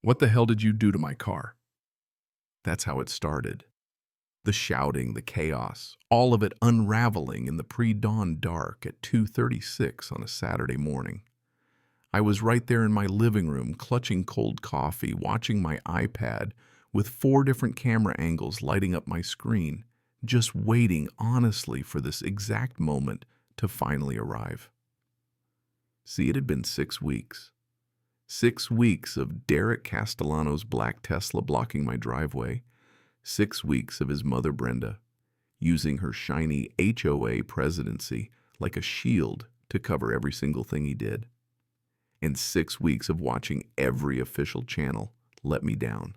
What the hell did you do to my car? That's how it started. The shouting, the chaos, all of it unraveling in the pre-dawn dark at 2:36 on a Saturday morning. I was right there in my living room, clutching cold coffee, watching my iPad with 4 different camera angles lighting up my screen, just waiting honestly for this exact moment to finally arrive. See, it had been 6 weeks. 6 weeks of Derek Castellano's black Tesla blocking my driveway. 6 weeks of his mother Brenda using her shiny HOA presidency like a shield to cover every single thing he did. And 6 weeks of watching every official channel let me down.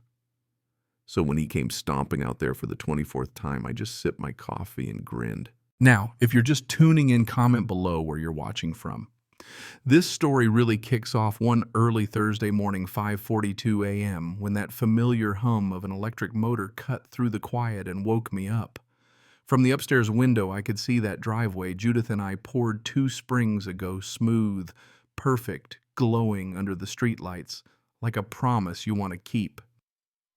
So when he came stomping out there for the 24th time, I just sipped my coffee and grinned. Now, if you're just tuning in, comment below where you're watching from. This story really kicks off one early Thursday morning, 5:42 a.m., when that familiar hum of an electric motor cut through the quiet and woke me up. From the upstairs window, I could see that driveway Judith and I poured 2 springs ago, smooth, perfect, glowing under the streetlights, like a promise you want to keep.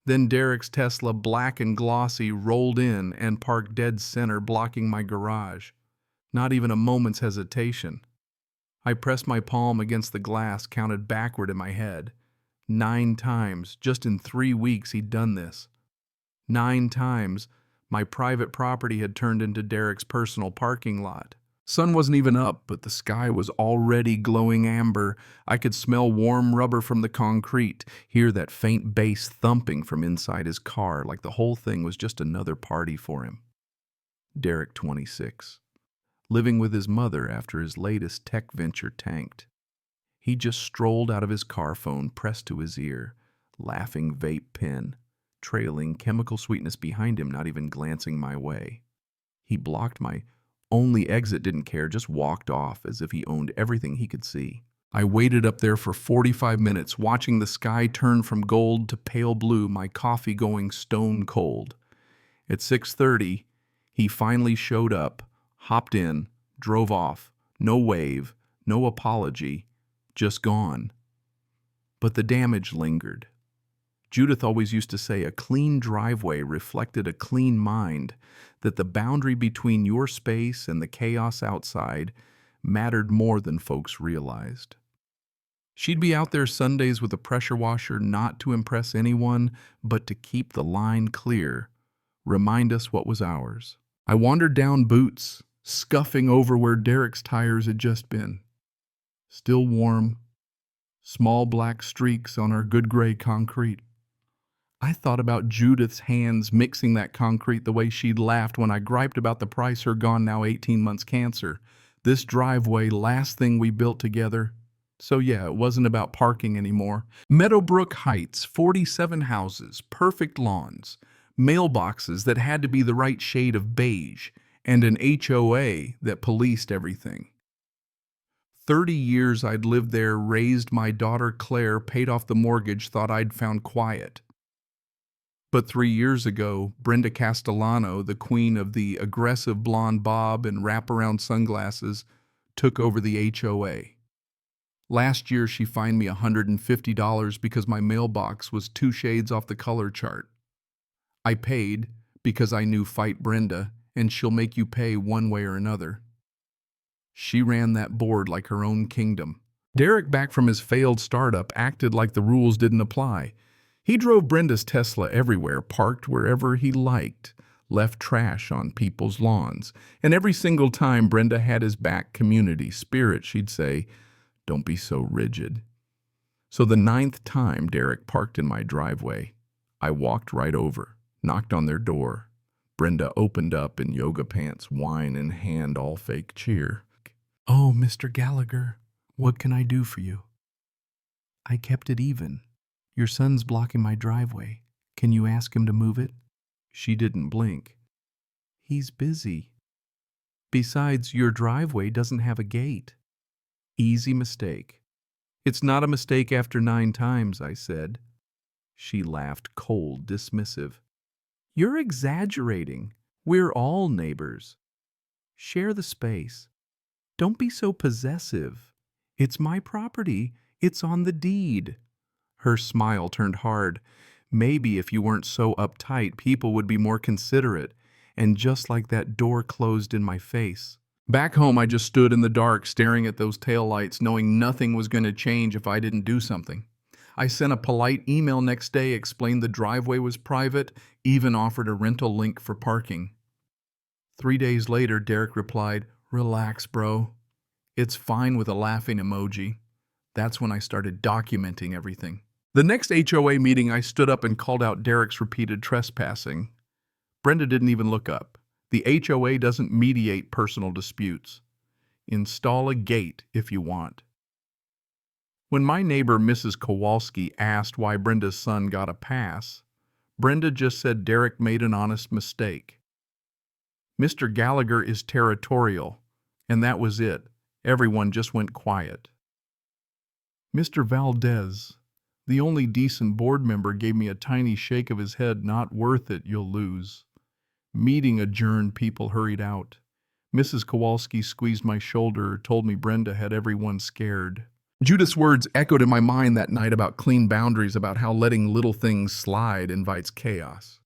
Then Derek's Tesla, black and glossy, rolled in and parked dead center, blocking my garage. Not even a moment's hesitation. I pressed my palm against the glass, counted backward in my head. 9 times, just in 3 weeks, he'd done this. 9 times, my private property had turned into Derek's personal parking lot. Sun wasn't even up, but the sky was already glowing amber. I could smell warm rubber from the concrete, hear that faint bass thumping from inside his car, like the whole thing was just another party for him. Derek, 26. Living with his mother after his latest tech venture tanked. He just strolled out of his car phone pressed to his ear, laughing vape pen, trailing chemical sweetness behind him, not even glancing my way. He blocked my only exit, didn't care, just walked off as if he owned everything he could see. I waited up there for 45 minutes, watching the sky turn from gold to pale blue, my coffee going stone cold. At 6:30, he finally showed up, hopped in, drove off, no wave, no apology, just gone. But the damage lingered. Judith always used to say a clean driveway reflected a clean mind, that the boundary between your space and the chaos outside mattered more than folks realized. She'd be out there Sundays with a pressure washer, not to impress anyone, but to keep the line clear, remind us what was ours. I wandered down Boots, scuffing over where Derek's tires had just been. Still warm, small black streaks on our good gray concrete. I thought about Judith's hands mixing that concrete the way she'd laughed when I griped about the price her gone now 18 months cancer. This driveway, last thing we built together. So yeah, it wasn't about parking anymore. Meadowbrook Heights, 47 houses, perfect lawns, mailboxes that had to be the right shade of beige, and an HOA that policed everything. 30 years I'd lived there, raised my daughter Claire, paid off the mortgage, thought I'd found quiet. But 3 years ago, Brenda Castellano, the queen of the aggressive blonde bob and wraparound sunglasses, took over the HOA. Last year, she fined me $150 because my mailbox was 2 shades off the color chart. I paid because I knew fight Brenda, and she'll make you pay one way or another. She ran that board like her own kingdom. Derek, back from his failed startup, acted like the rules didn't apply. He drove Brenda's Tesla everywhere, parked wherever he liked, left trash on people's lawns. And every single time Brenda had his back, community spirit, she'd say, "Don't be so rigid." So the 9th time Derek parked in my driveway, I walked right over, knocked on their door. Brenda opened up in yoga pants, wine in hand, all fake cheer. "Oh, Mr. Gallagher, what can I do for you?" "I kept it even. Your son's blocking my driveway. Can you ask him to move it?" She didn't blink. "He's busy. Besides, your driveway doesn't have a gate." "Easy mistake." "It's not a mistake after 9 times, I said. She laughed, cold, dismissive. "You're exaggerating. We're all neighbors. Share the space. Don't be so possessive. It's my property. It's on the deed." Her smile turned hard. Maybe if you weren't so uptight, people would be more considerate. And just like that door closed in my face. Back home, I just stood in the dark, staring at those taillights, knowing nothing was going to change if I didn't do something. I sent a polite email next day, explained the driveway was private, even offered a rental link for parking. 3 days later, Derek replied, "Relax, bro. It's fine," with a laughing emoji. That's when I started documenting everything. The next HOA meeting, I stood up and called out Derek's repeated trespassing. Brenda didn't even look up. The HOA doesn't mediate personal disputes. Install a gate if you want. When my neighbor, Mrs. Kowalski, asked why Brenda's son got a pass, Brenda just said Derek made an honest mistake. Mr. Gallagher is territorial, and that was it. Everyone just went quiet. Mr. Valdez, the only decent board member, gave me a tiny shake of his head. "Not worth it, you'll lose." Meeting adjourned, people hurried out. Mrs. Kowalski squeezed my shoulder, told me Brenda had everyone scared. Judith's words echoed in my mind that night about clean boundaries, about how letting little things slide invites chaos.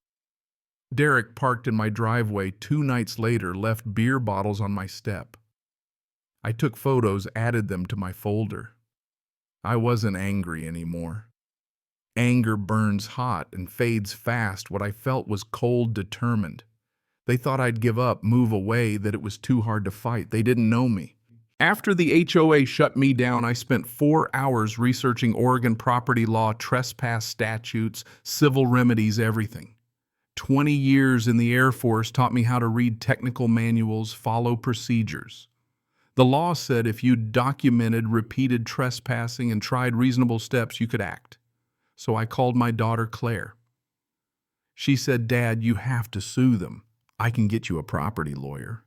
Derek parked in my driveway 2 nights later, left beer bottles on my step. I took photos, added them to my folder. I wasn't angry anymore. Anger burns hot and fades fast. What I felt was cold, determined. They thought I'd give up, move away, that it was too hard to fight. They didn't know me. After the HOA shut me down, I spent 4 hours researching Oregon property law, trespass statutes, civil remedies, everything. 20 years in the Air Force taught me how to read technical manuals, follow procedures. The law said if you documented repeated trespassing and tried reasonable steps, you could act. So I called my daughter Claire. She said, "Dad, you have to sue them. I can get you a property lawyer."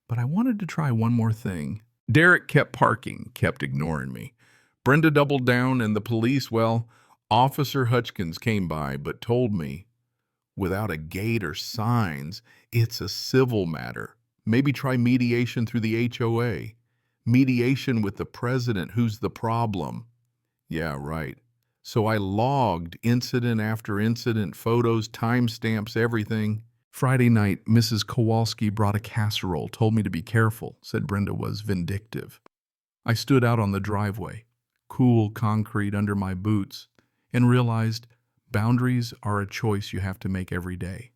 But I wanted to try one more thing. Derek kept parking, kept ignoring me. Brenda doubled down, and the police, well, Officer Hutchkins came by, but told me, without a gate or signs, it's a civil matter. Maybe try mediation through the HOA. Mediation with the president, who's the problem. Yeah, right. So I logged incident after incident, photos, timestamps, everything. Friday night, Mrs. Kowalski brought a casserole, told me to be careful, said Brenda was vindictive. I stood out on the driveway, cool concrete under my boots, and realized boundaries are a choice you have to make every day.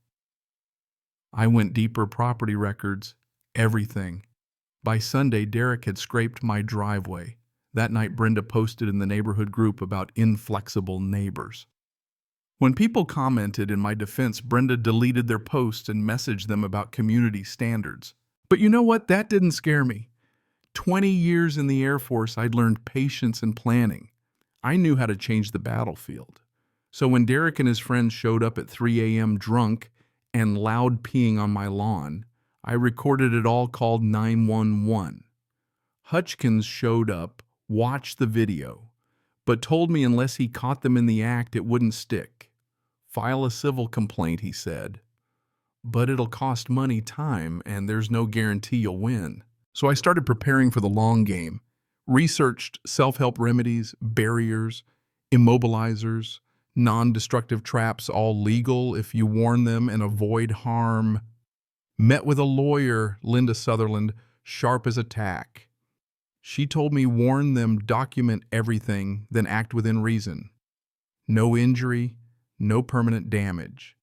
I went deeper, property records, everything. By Sunday, Derek had scraped my driveway. That night, Brenda posted in the neighborhood group about inflexible neighbors. When people commented in my defense, Brenda deleted their posts and messaged them about community standards. But you know what? That didn't scare me. 20 years in the Air Force, I'd learned patience and planning. I knew how to change the battlefield. So when Derek and his friends showed up at 3 a.m. drunk and loud peeing on my lawn, I recorded it all, called 911. Hutchkins showed up, watched the video, but told me unless he caught them in the act, it wouldn't stick. File a civil complaint, he said. But it'll cost money, time, and there's no guarantee you'll win. So I started preparing for the long game. Researched self-help remedies, barriers, immobilizers, non-destructive traps, all legal if you warn them and avoid harm. Met with a lawyer, Linda Sutherland, sharp as a tack. She told me warn them, document everything, then act within reason. No injury, no permanent damage.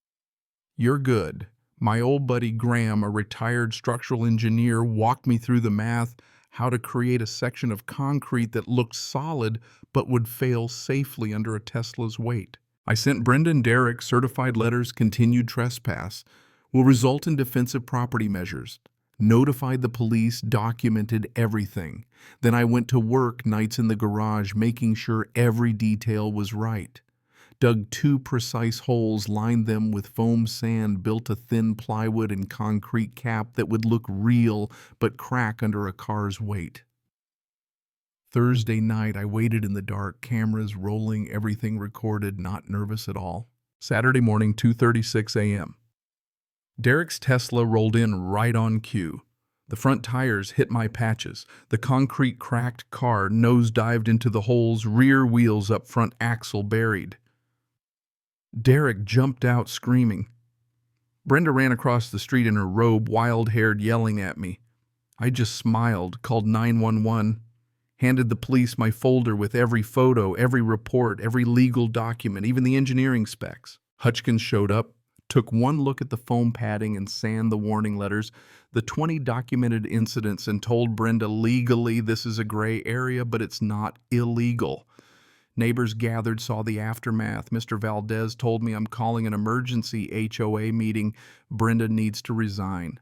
You're good. My old buddy Graham, a retired structural engineer, walked me through the math, how to create a section of concrete that looked solid but would fail safely under a Tesla's weight. I sent Brenda and Derek certified letters. Continued trespass will result in defensive property measures. Notified the police, documented everything. Then I went to work nights in the garage, making sure every detail was right. Dug 2 precise holes, lined them with foam sand, built a thin plywood and concrete cap that would look real but crack under a car's weight. Thursday night, I waited in the dark, cameras rolling, everything recorded, not nervous at all. Saturday morning, 2:36 a.m. Derek's Tesla rolled in right on cue. The front tires hit my patches. The concrete cracked car nosedived into the holes, rear wheels up, front axle buried. Derek jumped out screaming. Brenda ran across the street in her robe, wild-haired, yelling at me. I just smiled, called 911, handed the police my folder with every photo, every report, every legal document, even the engineering specs. Hutchkins showed up, took one look at the foam padding and scanned the warning letters, the 20 documented incidents, and told Brenda legally this is a gray area, but it's not illegal. Neighbors gathered, saw the aftermath. Mr. Valdez told me I'm calling an emergency HOA meeting. Brenda needs to resign.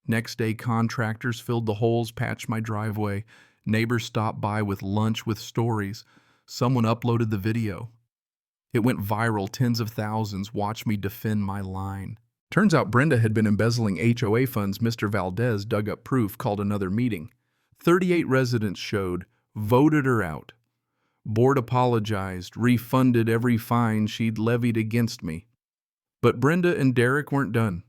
Next day, contractors filled the holes, patched my driveway. Neighbors stopped by with lunch with stories. Someone uploaded the video. It went viral. Tens of thousands watched me defend my line. Turns out Brenda had been embezzling HOA funds. Mr. Valdez dug up proof, called another meeting. 38 residents showed, voted her out. Board apologized, refunded every fine she'd levied against me. But Brenda and Derek weren't done.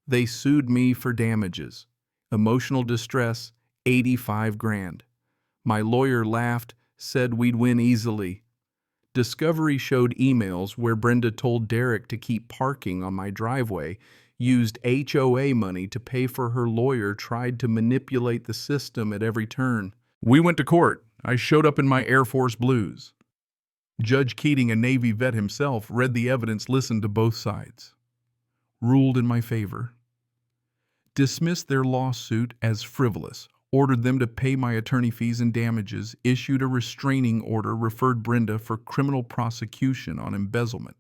They sued me for damages. Emotional distress, 85 grand. My lawyer laughed, said we'd win easily. Discovery showed emails where Brenda told Derek to keep parking on my driveway, used HOA money to pay for her lawyer, tried to manipulate the system at every turn. We went to court. I showed up in my Air Force blues. Judge Keating, a Navy vet himself, read the evidence, listened to both sides. Ruled in my favor. Dismissed their lawsuit as frivolous, ordered them to pay my attorney fees and damages, issued a restraining order, referred Brenda for criminal prosecution on embezzlement.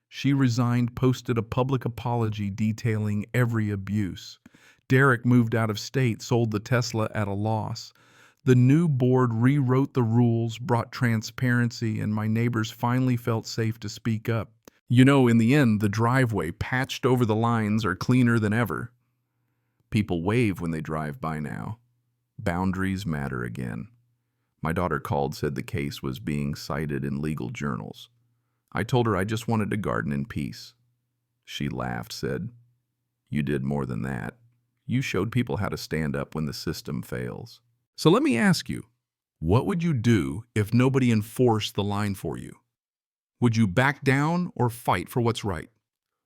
She resigned, posted a public apology detailing every abuse. Derek moved out of state, sold the Tesla at a loss. The new board rewrote the rules, brought transparency, and my neighbors finally felt safe to speak up. You know, in the end, the driveway patched over the lines are cleaner than ever. People wave when they drive by now. Boundaries matter again. My daughter called, said the case was being cited in legal journals. I told her I just wanted to garden in peace. She laughed, said, "You did more than that. You showed people how to stand up when the system fails." So let me ask you, what would you do if nobody enforced the line for you? Would you back down or fight for what's right?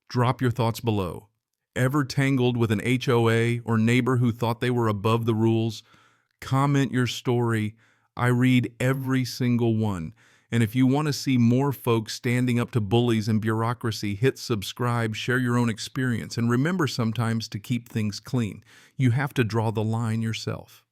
Drop your thoughts below. Ever tangled with an HOA or neighbor who thought they were above the rules? Comment your story. I read every single one. And if you want to see more folks standing up to bullies and bureaucracy, hit subscribe, share your own experience, and remember sometimes to keep things clean. You have to draw the line yourself.